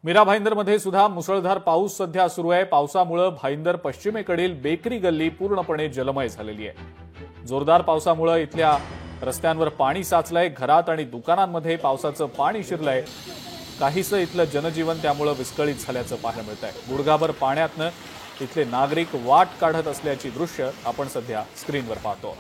मीरा भाईंदरमध्ये सुद्धा मुसळधार पाऊस सध्या सुरू आहे। पावसामुळे भाईंदर पश्चिमेकडील बेकरी गल्ली पूर्णपणे जलमय झालेली आहे। जोरदार पावसामुळे इथल्या रस्त्यांवर पाणी साचलंय। घरात आणि दुकानांमध्ये पावसाचं पाणी शिरलंय। काहीसं इथलं जनजीवन त्यामुळे विस्कळीत झाल्याचं पाहायला मिळतंय। गुडघाभर पाण्यातनं इथले नागरिक वाट काढत असल्याची दृश्य आपण सध्या स्क्रीनवर पाहतो।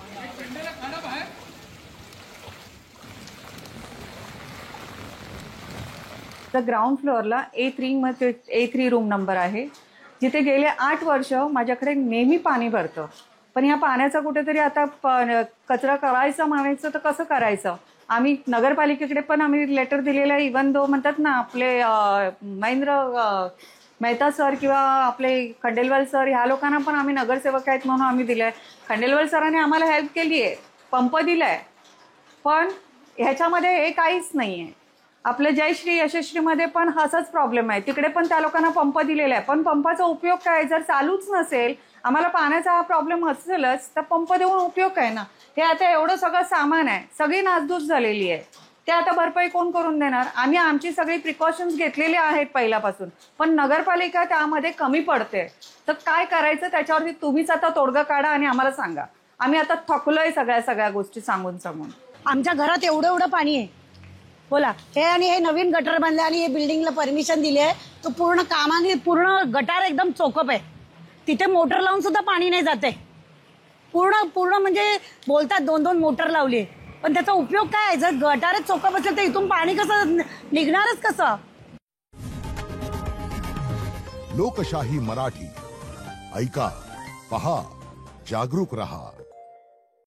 तर ग्राउंड फ्लोअरला A3 मध्ये A3 रूम नंबर आहे, जिथे गेले 8 वर्ष माझ्याकडे नेहमी पाणी भरतं। पण या पाण्याचा कुठेतरी आता कचरा करायचं म्हणायचं तर कसं करायचं। आम्ही नगरपालिकेकडे पण आम्ही लेटर दिलेलं आहे। इवन दो म्हणतात ना आपले महेंद्र मेहता सर किंवा आपले खंडेलवाल सर ह्या लोकांना पण आम्ही नगरसेवक आहेत म्हणून आम्ही दिलंय। खंडेलवाल सरांनी आम्हाला हेल्प केली आहे, पंप दिलाय, पण ह्याच्यामध्ये हे काहीच नाहीये। आपल्या जयश्री यशस्वीमध्ये पण हाच प्रॉब्लेम आहे। तिकडे पण त्या लोकांना पंप दिलेला आहे, पण पंपाचा उपयोग काय जर चालूच नसेल, आम्हाला पाण्याचा हा प्रॉब्लेम असेलच तर पंप देऊन उपयोग काय ना। हे आता एवढं सगळं सामान आहे, सगळी नासधूस झालेली आहे, ते आता भरपाई कोण करून देणार। आम्ही आमची सगळी प्रिकॉशन्स घेतलेली आहेत पहिल्यापासून, पण नगरपालिका त्यामध्ये कमी पडते। तर काय करायचं त्याच्यावरती तुम्हीच आता तोडगा काढा आणि आम्हाला सांगा। आम्ही आता थकलोय सगळ्या गोष्टी सांगून सांगून। आमच्या घरात एवढं पाणी आहे बोला। हे नवीन गटर बांधले आणि हे बिल्डिंगला परमिशन दिली आहे, तो पूर्ण कामाने पूर्ण गटार एकदम चोकप आहे। तिथे मोटर लावून सुद्धा पाणी नाही जाते। पूर्ण म्हणजे बोलतात 2-2 मोटर लावली, पण त्याचा उपयोग काय। जर गटारच चोकप असेल तर इथून पाणी कसं निघणारच कसं। लोकशाही मराठी ऐका, पहा, जागरूक रहा।